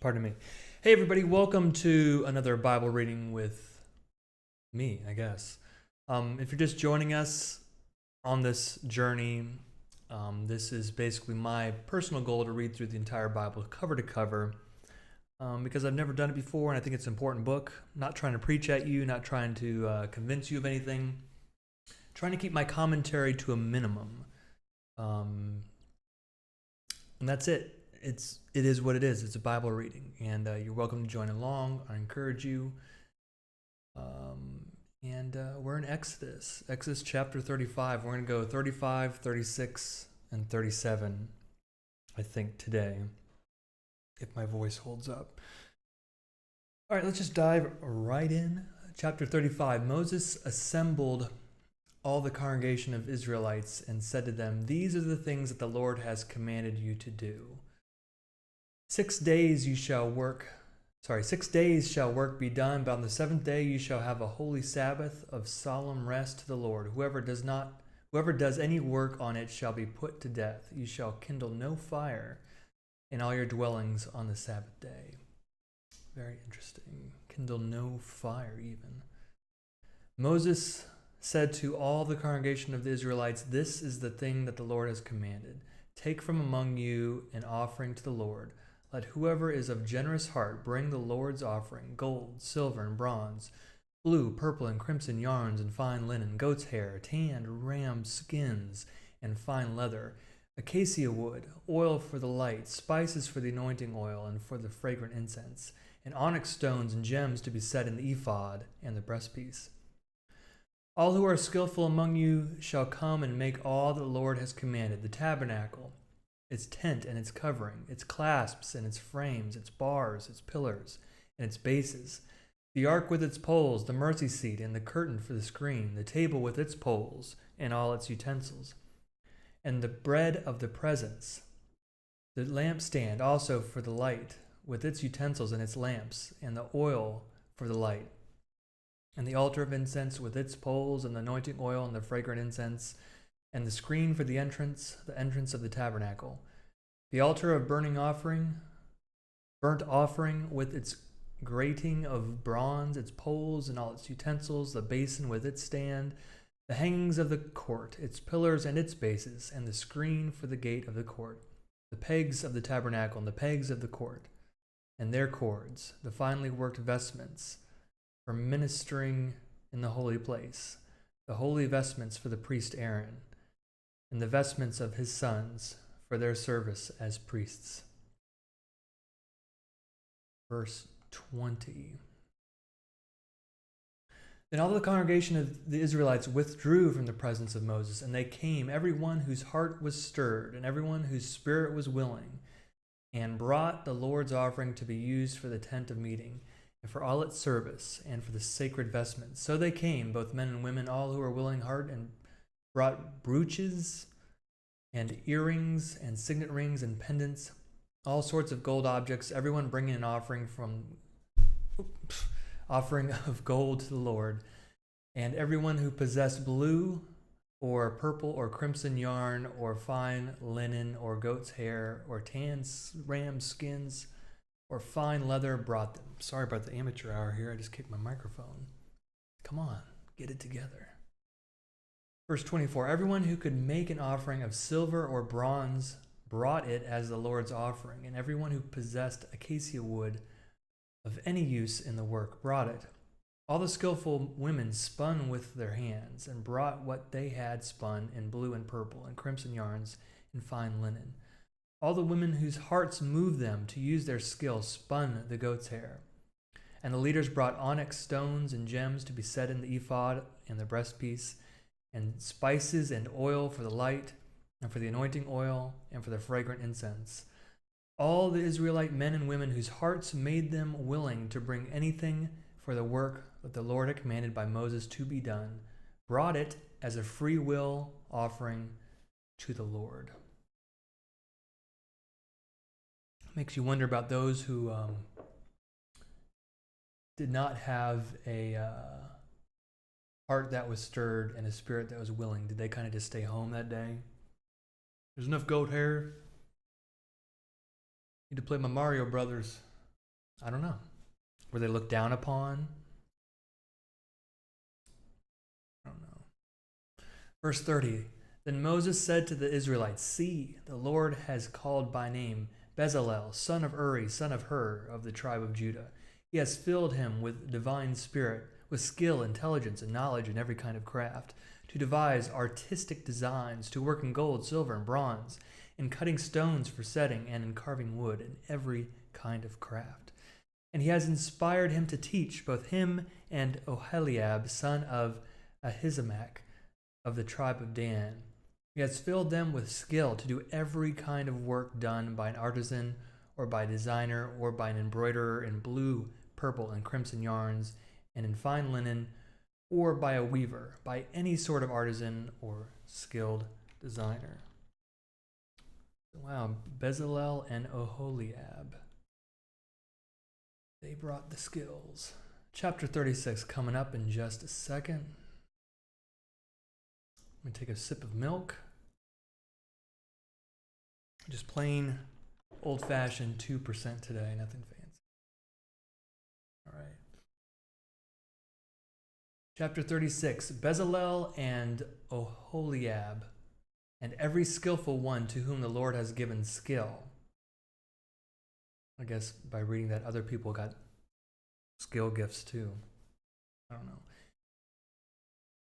Pardon me. Hey, everybody, welcome to another Bible reading with me, I guess. If you're just joining us on this journey, this is basically my personal goal to read through the entire Bible cover to cover because I've never done it before and I think it's an important book. I'm not trying to preach at you, not trying to convince you of anything, trying to keep my commentary to a minimum. And that's it. It is what it is. It's a Bible reading, and you're welcome to join along. I encourage you. We're in Exodus chapter 35. We're going to go 35, 36, and 37, I think, today, if my voice holds up. All right, let's just dive right in. Chapter 35, Moses assembled all the congregation of Israelites and said to them, "These are the things that the Lord has commanded you to do. 6 days shall work be done, but on the seventh day you shall have a holy Sabbath of solemn rest to the Lord. Whoever does any work on it shall be put to death. You shall kindle no fire in all your dwellings on the Sabbath day." Very interesting. Kindle no fire even. Moses said to all the congregation of the Israelites, "This is the thing that the Lord has commanded. Take from among you an offering to the Lord. Let whoever is of generous heart bring the Lord's offering, gold, silver, and bronze, blue, purple, and crimson yarns, and fine linen, goat's hair, tanned ram skins, and fine leather, acacia wood, oil for the light, spices for the anointing oil, and for the fragrant incense, and onyx stones and gems to be set in the ephod and the breastpiece. All who are skillful among you shall come and make all that the Lord has commanded: the tabernacle, its tent and its covering, its clasps and its frames, its bars, its pillars, and its bases, the ark with its poles, the mercy seat and the curtain for the screen, the table with its poles and all its utensils, and the bread of the presence, the lampstand also for the light, with its utensils and its lamps, and the oil for the light, and the altar of incense with its poles and the anointing oil and the fragrant incense, and the screen for the entrance of the tabernacle, the altar of burnt offering with its grating of bronze, its poles and all its utensils, the basin with its stand, the hangings of the court, its pillars and its bases, and the screen for the gate of the court, the pegs of the tabernacle and the pegs of the court, and their cords, the finely worked vestments for ministering in the holy place, the holy vestments for the priest Aaron, and the vestments of his sons for their service as priests." Verse 20. Then all the congregation of the Israelites withdrew from the presence of Moses, and they came, every one whose heart was stirred, and every one whose spirit was willing, and brought the Lord's offering to be used for the tent of meeting, and for all its service, and for the sacred vestments. So they came, both men and women, all who were willing heart, and brought brooches and earrings and signet rings and pendants, all sorts of gold objects, everyone bringing an offering of gold to the Lord. And everyone who possessed blue or purple or crimson yarn or fine linen or goat's hair or tan ram skins or fine leather brought them. Sorry about the amateur hour here. I just kicked my microphone. Come on, get it together. Verse 24, everyone who could make an offering of silver or bronze brought it as the Lord's offering, and everyone who possessed acacia wood of any use in the work brought it. All the skillful women spun with their hands and brought what they had spun in blue and purple and crimson yarns and fine linen. All the women whose hearts moved them to use their skill spun the goat's hair. And the leaders brought onyx stones and gems to be set in the ephod and the breastpiece, and spices and oil for the light, and for the anointing oil, and for the fragrant incense. All the Israelite men and women whose hearts made them willing to bring anything for the work that the Lord had commanded by Moses to be done, brought it as a free will offering to the Lord. Makes you wonder about those who did not have a heart that was stirred and a spirit that was willing. Did they kind of just stay home that day? There's enough goat hair. Need to play my Mario Brothers. I don't know. Were they looked down upon? I don't know. Verse 30. Then Moses said to the Israelites, see, the Lord has called by name Bezalel, son of Uri, son of Hur, of the tribe of Judah. He has filled him with divine spirit, with skill, intelligence, and knowledge in every kind of craft, to devise artistic designs, to work in gold, silver, and bronze, in cutting stones for setting, and in carving wood, in every kind of craft. And he has inspired him to teach, both him and Oholiab, son of Ahisamach, of the tribe of Dan. He has filled them with skill to do every kind of work done by an artisan, or by a designer, or by an embroiderer in blue, purple, and crimson yarns, and in fine linen, or by a weaver, by any sort of artisan or skilled designer. Wow, Bezalel and Oholiab. They brought the skills. Chapter 36 coming up in just a second. I'm going to take a sip of milk. Just plain old-fashioned 2% today, nothing fancy. All right. Chapter 36, Bezalel and Oholiab, and every skillful one to whom the Lord has given skill. I guess by reading that, other people got skill gifts too. I don't know.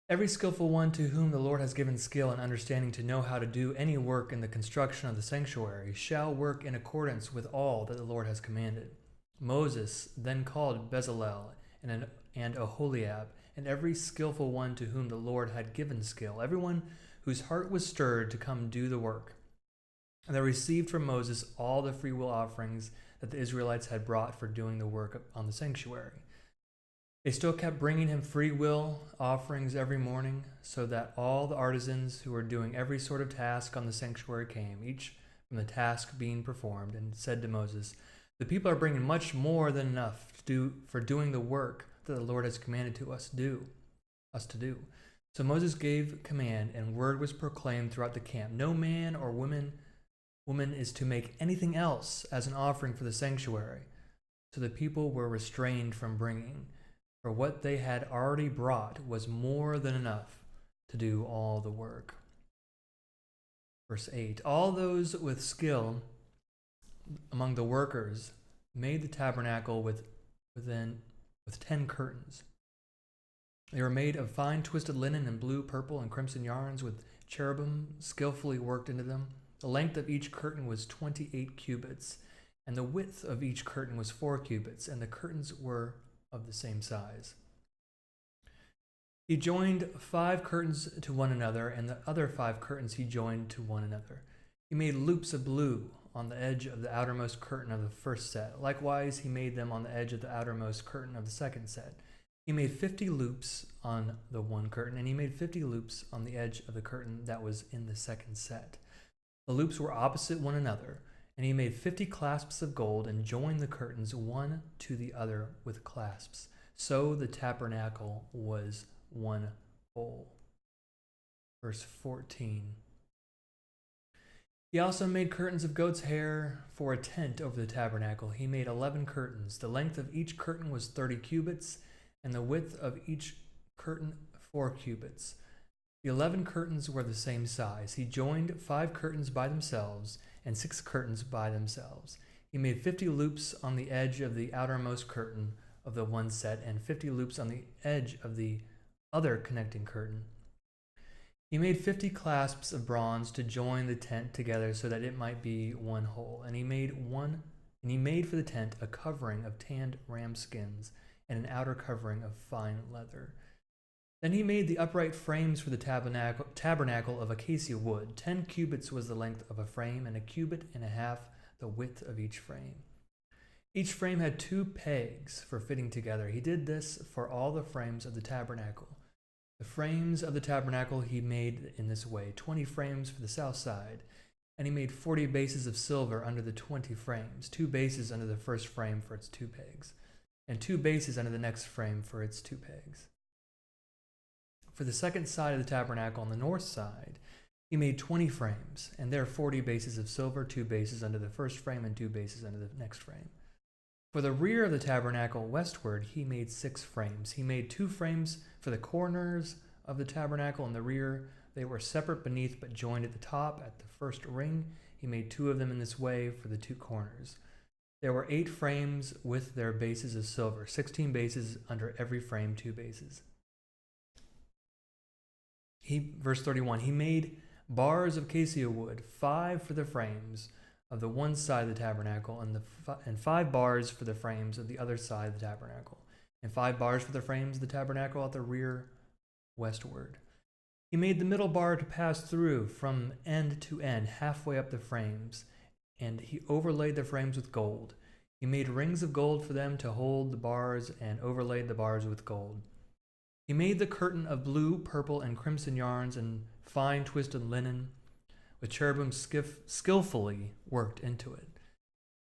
Every skillful one to whom the Lord has given skill and understanding to know how to do any work in the construction of the sanctuary shall work in accordance with all that the Lord has commanded. Moses then called Bezalel and Oholiab, and every skillful one to whom the Lord had given skill, everyone whose heart was stirred to come do the work. And they received from Moses all the freewill offerings that the Israelites had brought for doing the work on the sanctuary. They still kept bringing him free will offerings every morning, so that all the artisans who were doing every sort of task on the sanctuary came, each from the task being performed, and said to Moses, the people are bringing much more than enough for doing the work that the Lord has commanded us to do. So Moses gave command, and word was proclaimed throughout the camp. No man or woman is to make anything else as an offering for the sanctuary. So the people were restrained from bringing, for what they had already brought was more than enough to do all the work. Verse 8, all those with skill among the workers made the tabernacle with 10 curtains. They were made of fine twisted linen and blue, purple, and crimson yarns with cherubim skillfully worked into them. The length of each curtain was 28 cubits, and the width of each curtain was 4 cubits, and the curtains were of the same size. He joined 5 curtains to one another, and the other 5 curtains he joined to one another. He made loops of blue on the edge of the outermost curtain of the first set. Likewise, he made them on the edge of the outermost curtain of the second set. He made 50 loops on the one curtain, and he made 50 loops on the edge of the curtain that was in the second set. The loops were opposite one another, and he made 50 clasps of gold and joined the curtains one to the other with clasps. So the tabernacle was one whole. Verse 14. He also made curtains of goat's hair for a tent over the tabernacle. He made 11 curtains. The length of each curtain was 30 cubits, and the width of each curtain 4 cubits. The 11 curtains were the same size. He joined 5 curtains by themselves and 6 curtains by themselves. He made 50 loops on the edge of the outermost curtain of the one set and 50 loops on the edge of the other connecting curtain. He made 50 clasps of bronze to join the tent together so that it might be one whole. And he made for the tent a covering of tanned ram skins and an outer covering of fine leather. Then he made the upright frames for the tabernacle of acacia wood. 10 cubits was the length of a frame, and 1.5 cubits the width of each frame. Each frame had 2 pegs for fitting together. He did this for all the frames of the tabernacle. The frames of the tabernacle he made in this way: 20 frames for the south side, and he made 40 bases of silver under the 20 frames, 2 bases under the first frame for its 2 pegs, and 2 bases under the next frame for its 2 pegs. For the second side of the tabernacle on the north side, he made 20 frames, and there 40 bases of silver, 2 bases under the first frame and 2 bases under the next frame. For the rear of the tabernacle westward, he made 6 frames. He made 2 frames for the corners of the tabernacle in the rear. They were separate beneath but joined at the top at the first ring. He made 2 of them in this way for the 2 corners. There were 8 frames with their bases of silver, 16 bases under every frame, 2 bases. Verse 31, he made bars of acacia wood, 5 for the frames of the one side of the tabernacle, and 5 bars for the frames of the other side of the tabernacle, and 5 bars for the frames of the tabernacle at the rear westward. He made the middle bar to pass through from end to end, halfway up the frames, and he overlaid the frames with gold. He made rings of gold for them to hold the bars and overlaid the bars with gold. He made the curtain of blue, purple, and crimson yarns and fine twisted linen, with cherubim skillfully worked into it.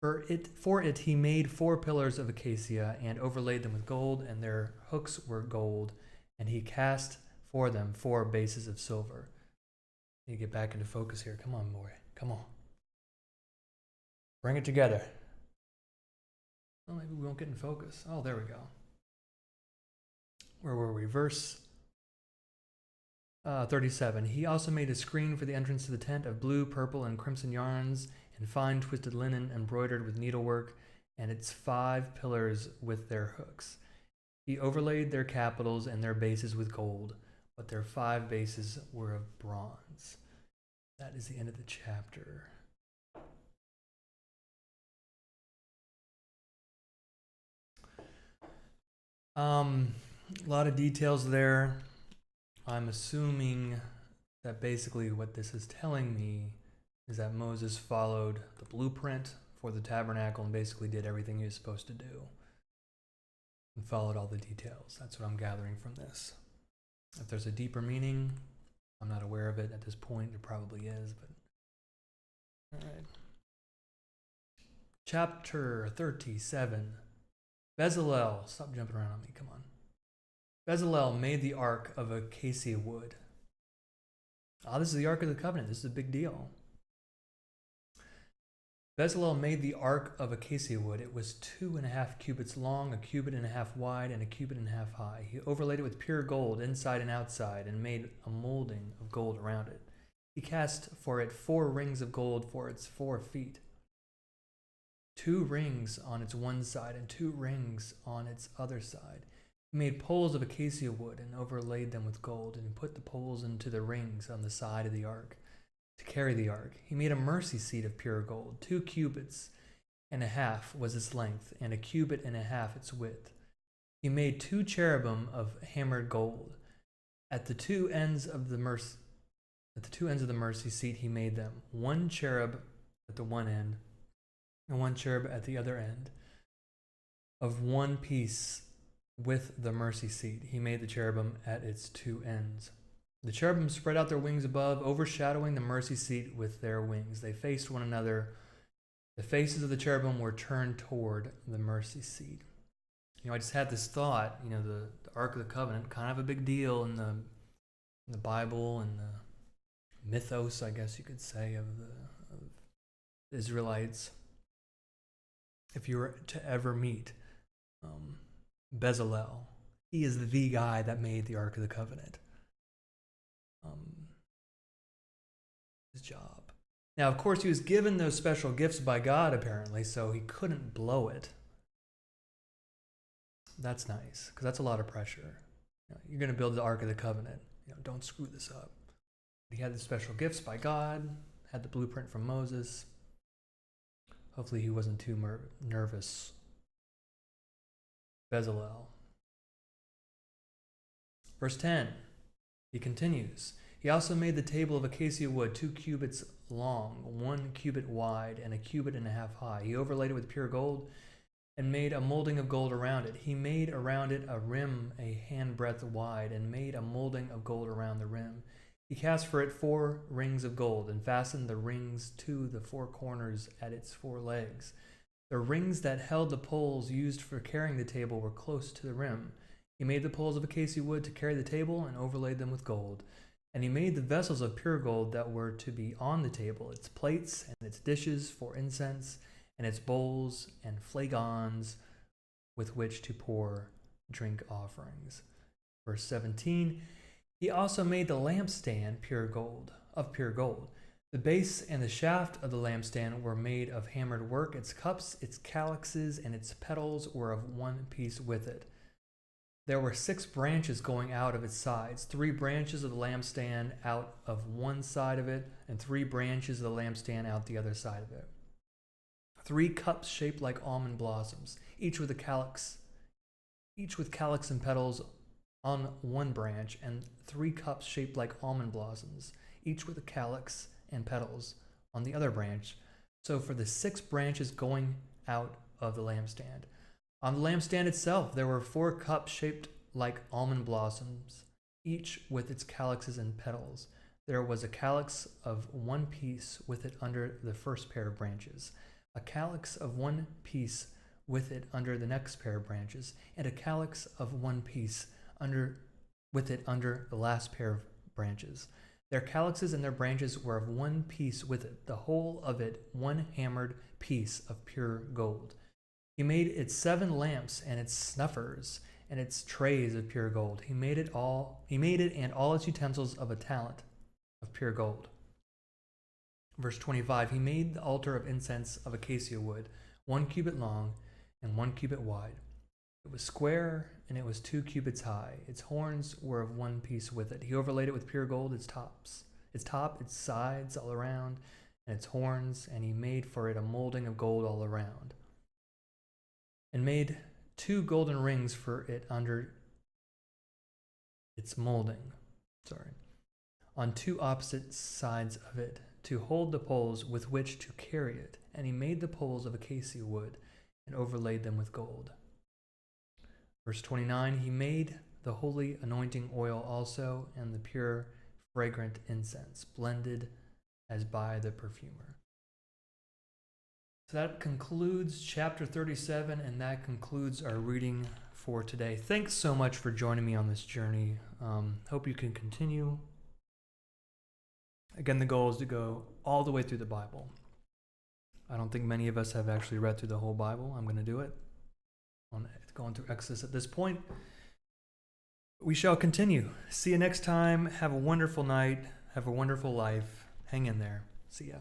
For it he made 4 pillars of acacia and overlaid them with gold, and their hooks were gold, and he cast for them 4 bases of silver. You get back into focus here. Come on, boy. Come on. Bring it together. Well, maybe we won't get in focus. Oh, there we go. Where were we? Verse 37. He also made a screen for the entrance to the tent of blue, purple, and crimson yarns and fine twisted linen embroidered with needlework, and its 5 pillars with their hooks. He overlaid their capitals and their bases with gold, but their 5 bases were of bronze. That is the end of the chapter. A lot of details there. I'm assuming that basically what this is telling me is that Moses followed the blueprint for the tabernacle and basically did everything he was supposed to do and followed all the details. That's what I'm gathering from this. If there's a deeper meaning, I'm not aware of it at this point. There probably is, but all right. Chapter 37. Bezalel, stop jumping around on me, come on. Bezalel made the ark of acacia wood. This is the Ark of the Covenant. This is a big deal. Bezalel made the ark of acacia wood. It was 2.5 cubits long, 1.5 cubits wide, and 1.5 cubits high. He overlaid it with pure gold inside and outside and made a molding of gold around it. He cast for it 4 rings of gold for its 4 feet, 2 rings on its one side and 2 rings on its other side. He made poles of acacia wood and overlaid them with gold, and he put the poles into the rings on the side of the ark to carry the ark. He made a mercy seat of pure gold. 2.5 cubits was its length, and 1.5 cubits its width. He made 2 cherubim of hammered gold. At the two ends of the mercy seat he made them, 1 cherub at the one end and 1 cherub at the other end. Of one piece with the mercy seat, he made the cherubim at its 2 ends. The cherubim spread out their wings above, overshadowing the mercy seat with their wings. They faced one another. The faces of the cherubim were turned toward the mercy seat. I just had this thought, the Ark of the Covenant, kind of a big deal in the Bible and the mythos, I guess you could say, of the Israelites. If you were to ever meet Bezalel, he is the guy that made the Ark of the Covenant. His job. Now, of course, he was given those special gifts by God, apparently, so he couldn't blow it. That's nice, because that's a lot of pressure. You're going to build the Ark of the Covenant. Don't screw this up. He had the special gifts by God, had the blueprint from Moses. Hopefully he wasn't too nervous. Bezalel. Verse 10, he continues. He also made the table of acacia wood, 2 cubits long, 1 cubit wide, and 1.5 cubits high. He overlaid it with pure gold and made a molding of gold around it. He made around it a rim a handbreadth wide and made a molding of gold around the rim. He cast for it 4 rings of gold and fastened the rings to the 4 corners at its 4 legs. The rings that held the poles used for carrying the table were close to the rim. He made the poles of acacia wood to carry the table and overlaid them with gold. And he made the vessels of pure gold that were to be on the table, its plates and its dishes for incense, and its bowls and flagons with which to pour drink offerings. Verse 17, he also made the lampstand of pure gold. The base and the shaft of the lampstand were made of hammered work. Its cups, its calyxes, and its petals were of one piece with it. There were 6 branches going out of its sides, 3 branches of the lampstand out of one side of it, and 3 branches of the lampstand out the other side of it. 3 cups shaped like almond blossoms, each with calyx and petals on one branch, and 3 cups shaped like almond blossoms, each with a calyx and petals on the other branch. So for the 6 branches going out of the lampstand. On the lampstand itself, there were 4 cups shaped like almond blossoms, each with its calyxes and petals. There was a calyx of one piece with it under the first pair of branches, a calyx of one piece with it under the next pair of branches, and a calyx of one piece with it under the last pair of branches. Their calyxes and their branches were of one piece with it, the whole of it one hammered piece of pure gold. He made its 7 lamps and its snuffers and its trays of pure gold. He made it and all its utensils of a talent of pure gold. Verse 25, he made the altar of incense of acacia wood, 1 cubit long and 1 cubit wide. It was square and it was 2 cubits high. Its horns were of one piece with it. He overlaid it with pure gold, its top, its sides all around, and its horns, and he made for it a molding of gold all around, and made 2 golden rings for it under its molding, on 2 opposite sides of it, to hold the poles with which to carry it. And he made the poles of acacia wood and overlaid them with gold. Verse 29, he made the holy anointing oil also, and the pure fragrant incense, blended as by the perfumer. So that concludes chapter 37, and that concludes our reading for today. Thanks so much for joining me on this journey. Hope you can continue. Again, the goal is to go all the way through the Bible. I don't think many of us have actually read through the whole Bible. I'm going to do it. I'm going through Exodus at this point. We shall continue. See you next time. Have a wonderful night. Have a wonderful life. Hang in there. See ya.